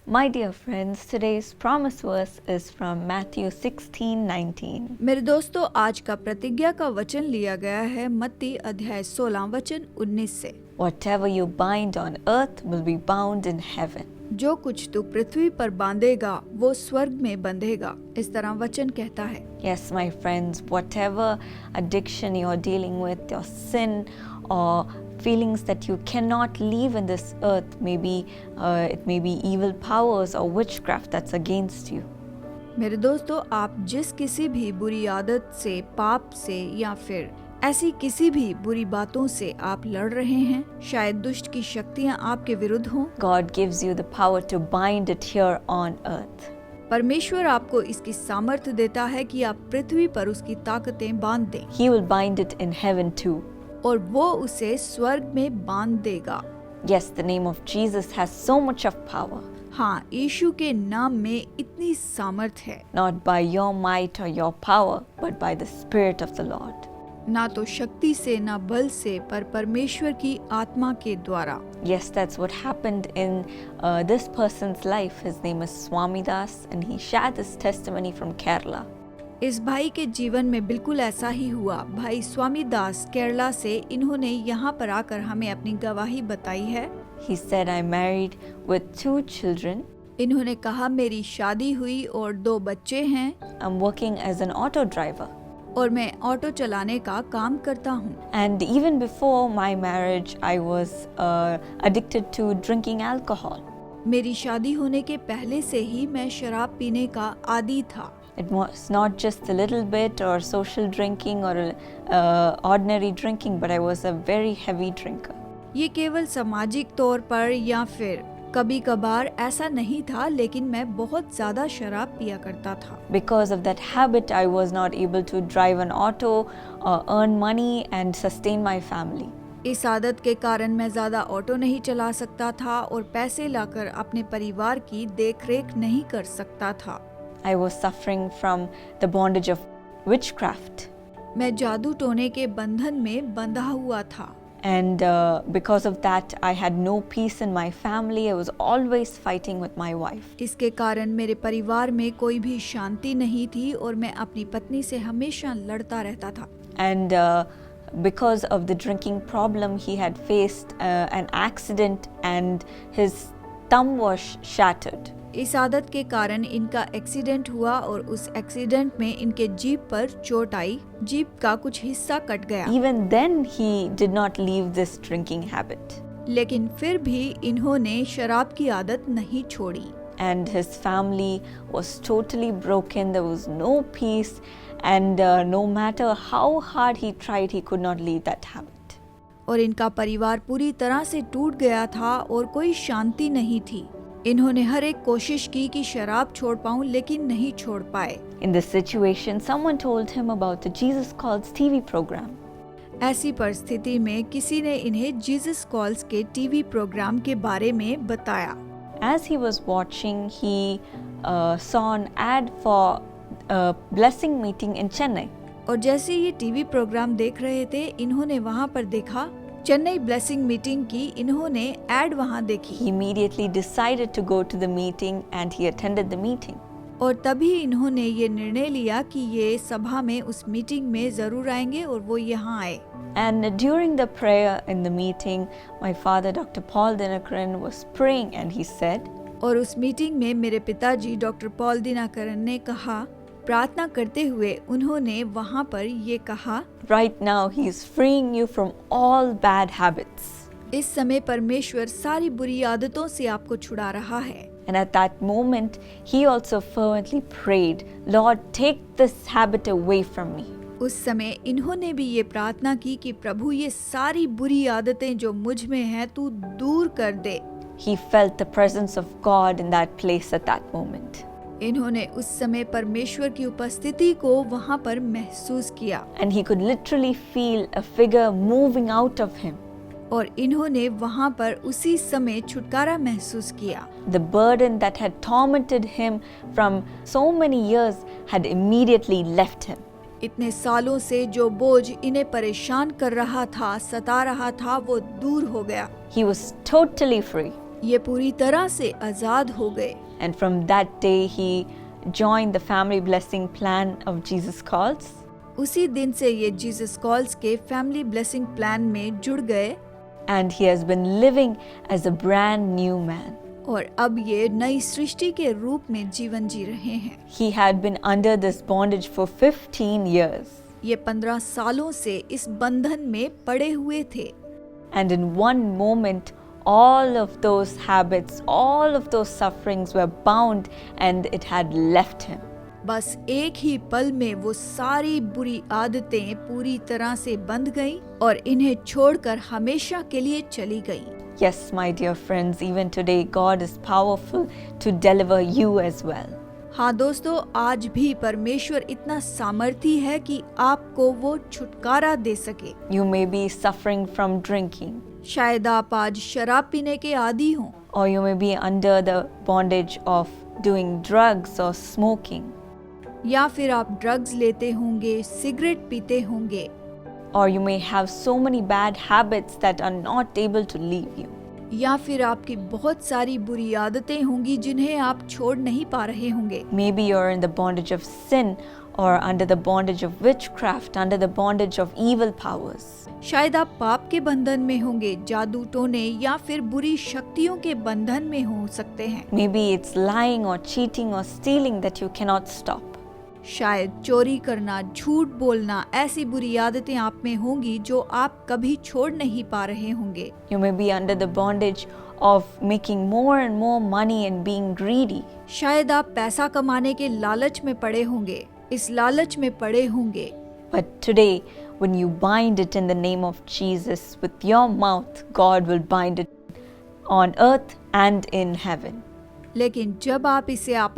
My dear friends, today's promise verse is from Matthew 16:19. मेरे दोस्तों, आज का प्रतिज्ञा का वचन लिया गया है मत्ती अध्याय 16 वचन 19 से। Whatever you bind on earth will be bound in heaven. जो कुछ तू पृथ्वी पर बांधेगा वो स्वर्ग में बंधेगा, इस तरह वचन कहता है। Yes, my friends, whatever addiction you're dealing with, your sin or feelings that you cannot leave in this earth, it may be evil powers or witchcraft that's against you. मेरे दोस्तों, आप जिस किसी भी बुरी आदत से, पाप से या फिर ऐसी किसी भी बुरी बातों से आप लड़ रहे हैं, शायद दुष्ट की शक्तियां आपके विरुद्ध हों, God gives you the power to bind it here on earth. परमेश्वर आपको इसकी सामर्थ्य देता है कि आप पृथ्वी पर उसकी ताकतें बांध दें He will bind it in heaven too. और वो उसे स्वर्ग में बांध देगा। Yes, the name of Jesus has so much of power. हाँ, यीशु के नाम में इतनी सामर्थ्य है, Not by your might or your power, but by the Spirit of the Lord. ना तो शक्ति से ना बल से, पर परमेश्वर की आत्मा के द्वारा। Yes, that's what happened in this person's life. His name is Swami Das, and he shared this testimony from Kerala. इस भाई के जीवन में बिल्कुल ऐसा ही हुआ। भाई स्वामी दास केरला से, इन्होंने यहाँ पर आकर हमें अपनी गवाही बताई है। He said, "I married with 2 children. इन्होंने कहा, मेरी शादी हुई और 2 बच्चे हैं I'm working as an auto driver. और मैं ऑटो चलाने का काम करता हूँ। And even before my marriage, I was addicted to drinking alcohol. मेरी शादी होने के पहले से ही मैं शराब पीने का आदी था। It was not just a little bit or social drinking or ordinary drinking, but I was a very heavy drinker. ये केवल सामाजिक तौर पर या फिर कभी कभार ऐसा नहीं था, लेकिन मैं बहुत ज्यादा शराब पिया करता था। Because of that habit, I was not able to drive an auto or earn money and sustain my family. इस आदत के कारण मैं ज्यादा ऑटो नहीं चला सकता था और पैसे लाकर अपने परिवार की देखरेख नहीं कर सकता था। I was suffering from the bondage of witchcraft. मैं जादू टोने के बंधन में बंधा हुआ था। And because of that, I had no peace in my family. I was always fighting with my wife. इसके कारण मेरे परिवार में कोई भी शांति नहीं थी और मैं अपनी पत्नी से हमेशा लड़ता रहता था। And because of the drinking problem, he had faced an accident and his thumb was shattered. इस आदत के कारण इनका एक्सीडेंट हुआ और उस एक्सीडेंट में इनके जीभ पर चोट आई, जीभ का कुछ हिस्सा कट गया। Even then, he did not leave this drinking habit. लेकिन फिर भी इन्होंने शराब की आदत नहीं छोड़ी। And his family was totally broken. There was no peace, and no matter how hard he tried, he could not leave that habit. और इनका परिवार पूरी तरह से टूट गया था और कोई शांति नहीं थी। इन्होंने हर एक कोशिश की कि शराब छोड़ पाऊं, लेकिन नहीं छोड़ पाए। In this situation, someone told him about the Jesus Calls TV program. ऐसी परिस्थिति में किसी ने इन्हें जीसस कॉल्स के टीवी प्रोग्राम के बारे में बताया। As he was watching, he saw an ad for a blessing meeting in Chennai. और जैसे ये टीवी प्रोग्राम देख रहे थे, इन्होंने वहाँ पर देखा चेन्नई ब्लेसिंग मीटिंग की। इन्होंने एड वहाँ देखी। He immediately decided to go to the meeting and he attended the meeting. और तभी इन्होंने ये निर्णय लिया कि ये सभा में उस मीटिंग में जरूर आएंगे और वो यहाँ आए। And during the prayer in the meeting, my father, Dr. Paul Dinakaran, was praying and he said, और उस मीटिंग में मेरे पिताजी डॉक्टर पॉल दिनाकरन ने कहा, प्रार्थना करते हुए उन्होंने वहाँ पर ये कहा, right now he is freeing you from all bad habits. इस समय परमेश्वर सारी बुरी आदतों से आपको छुड़ा रहा है। And at that moment, he also fervently prayed, Lord, take this habit away from me. उस समय इन्होंने भी ये प्रार्थना की कि प्रभु, ये सारी बुरी आदतें जो मुझ में हैं, तू दूर कर दे। He felt the presence of God in that place at that moment. इन्होंने उस समय परमेश्वर की उपस्थिति को वहाँ पर महसूस किया। And he could literally feel a figure moving out of him. और इन्होंने वहाँ पर उसी समय छुटकारा महसूस किया। The burden that had tormented him from so many years had immediately left him. इतने सालों से जो बोझ इन्हें परेशान कर रहा था, सता रहा था, वो दूर हो गया। He was totally free. ये पूरी तरह से आजाद हो गए। And from that day, he joined the family blessing plan of Jesus Calls. उसी दिन से ये जीसस कॉल्स के फैमिली ब्लेसिंग प्लान में जुड़ गए And he has been living as a brand new man. और अब ये नई सृष्टि के रूप में जीवन जी रहे हैं। He had been under this bondage for 15 years. ये 15 सालों से इस बंधन में पड़े हुए थे And in one moment, all of those habits, all of those sufferings were bound and it had left him. बस एक ही पल में वो सारी बुरी आदतें पूरी तरह से बंध गईं और इन्हें छोड़कर हमेशा के लिए चली गईं। Yes, my dear friends, even today God is powerful to deliver you as well. हाँ दोस्तों, आज भी परमेश्वर इतना सामर्थी है कि आपको वो छुटकारा दे सके। You may be suffering from drinking, शायद आप आज शराब पीने के आदी हों or you may be under the bondage of doing drugs or smoking, या फिर आप ड्रग्स लेते होंगे, सिगरेट पीते होंगे, or you may have so many bad habits that are not able to leave you. या फिर आपकी बहुत सारी बुरी आदतें होंगी जिन्हें आप छोड़ नहीं पा रहे होंगे। Maybe you're in the bondage of sin or under the bondage of witchcraft, under the bondage of evil powers. शायद आप पाप के बंधन में होंगे, जादू टोने या फिर बुरी शक्तियों के बंधन में हो सकते हैं। Maybe it's lying or cheating or stealing that you cannot stop. शायद चोरी करना, झूठ बोलना, ऐसी बुरी आदतें आप में होंगी जो आप कभी छोड़ नहीं पा रहे होंगे। You may be under the bondage of making more and more money and being greedy. शायद आप पैसा कमाने के लालच में पड़े होंगे, इस लालच में पड़े होंगे। But today, when you bind it in the name of Jesus with your mouth, God will bind it on earth and in heaven. लेकिन जब आप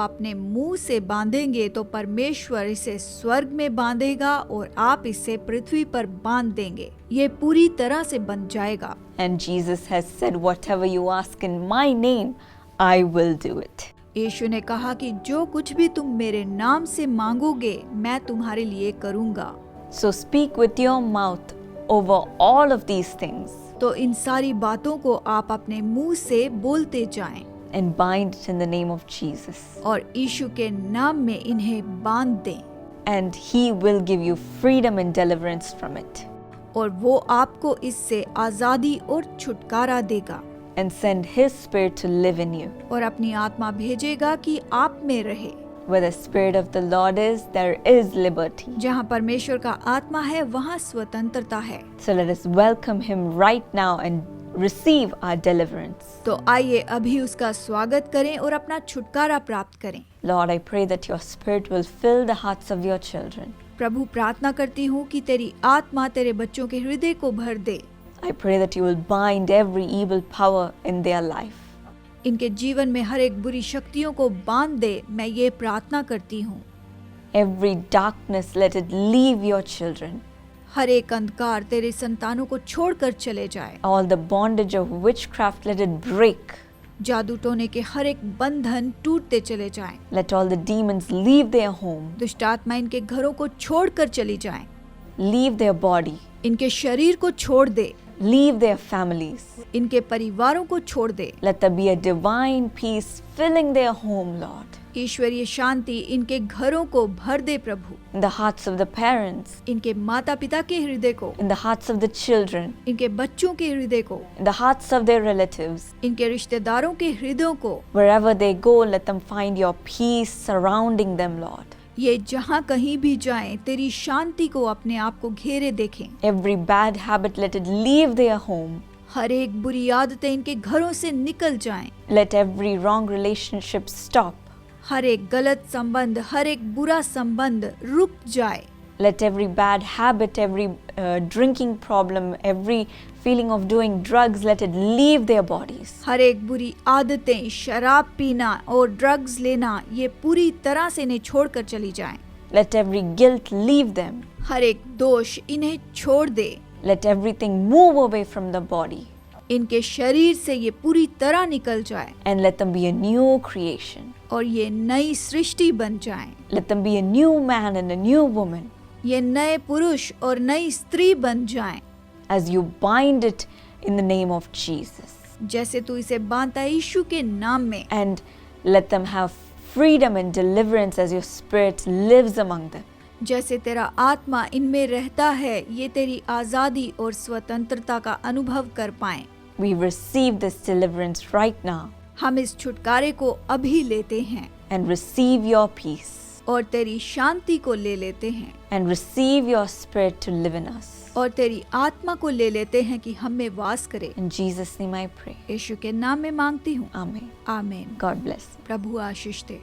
अपने मुंह से बांधेंगे तो परमेश्वर इसे स्वर्ग में बांधेगा और आप इसे पृथ्वी पर बांध देंगे। ये पूरी तरह से बन जाएगा। And Jesus has said, whatever you ask in my name, I will do it. यीशु ने कहा कि जो कुछ भी तुम मेरे नाम से मांगोगे मैं तुम्हारे लिए करूंगा। So speak with your mouth over all of these things तो इन सारी बातों को आप अपने मुंह से बोलते जाएं and bind it in the name of Jesus. और यीशु के नाम में इन्हें बांध दें And He will give you freedom and deliverance from it. और वो आपको इससे आजादी और छुटकारा देगा And send His Spirit to live in you. और अपनी आत्मा भेजेगा कि आप में रहे। Where the Spirit of the Lord is, there is liberty. जहाँ परमेश्वर का आत्मा है वहाँ स्वतंत्रता है। So let us welcome Him right now and receive our deliverance. तो आइए अभी उसका स्वागत करें और अपना छुटकारा प्राप्त करें। Lord, I pray that your Spirit will fill the hearts of your children. प्रभु, प्रार्थना करती हूँ कि तेरी आत्मा तेरे बच्चों के हृदय को भर दे। I pray that you will bind every evil power in their life. इनके जीवन में हर एक बुरी शक्तियों को बांध दे, मैं ये प्रार्थना करती हूँ। Every darkness, let it leave your children. हर एक अंधकार तेरे संतानों को छोड़कर चले जाए। All the bondage of witchcraft, let it break. जादू टोने के हर एक बंधन टूटते चले जाएं। Let all the demons leave their home, दुष्ट आत्मा इनके घरों को छोड़कर चली जाएं। leave their body, इनके शरीर को छोड़ दे, leave their families. इनके परिवारों को छोड़ दे। Let there be a divine peace filling their home, Lord. ईश्वरीय शांति इनके घरों को भर दे प्रभु। In the hearts of the parents, इनके माता पिता के हृदय को, in the hearts of the children, इनके बच्चों के हृदय को, in the hearts of their relatives. इनके रिश्तेदारों के हृदयों को। Wherever they go, let them find your peace surrounding them, Lord. ये जहाँ कहीं भी जाएं, तेरी शांति को अपने आप को घेरे देखें। Every bad habit, let it leave their home. हर एक बुरी आदतें इनके घरों से निकल जाएं। Let every wrong relationship stop. हर एक गलत संबंध, हर एक बुरा संबंध रुक जाए। Let every bad habit, every drinking problem, every feeling of doing drugs, let it leave their bodies. हर एक बुरी आदतें, शराब पीना और ड्रग्स लेना, ये पूरी तरह से इन्हें छोड़कर चली जाएं। Let every guilt leave them. हर एक दोष इन्हें छोड़ दे। Let everything move away from the body. इनके शरीर से ये पूरी तरह निकल जाए And let them be a new creation. और ये नई सृष्टि बन जाएं। Let them be a new man and a new woman. ये नए पुरुष और नई स्त्री बन जाएं। As you bind it in the name of Jesus. जैसे तू इसे बांधता है यीशु के नाम में, and let them have freedom and deliverance as your Spirit lives among them. जैसे तेरा आत्मा इनमें रहता है, ये तेरी आजादी और स्वतंत्रता का अनुभव कर पाएं। We receive this deliverance right now हम इस छुटकारे को अभी लेते हैं and receive your peace और तेरी शांति को ले लेते हैं and receive your Spirit to live in us. और तेरी आत्मा को ले लेते हैं कि हम में वास करे। In Jesus' name I pray. यीशु के नाम में मांगती हूँ, Amen. आमीन। God bless you. Prabhu Ashish they.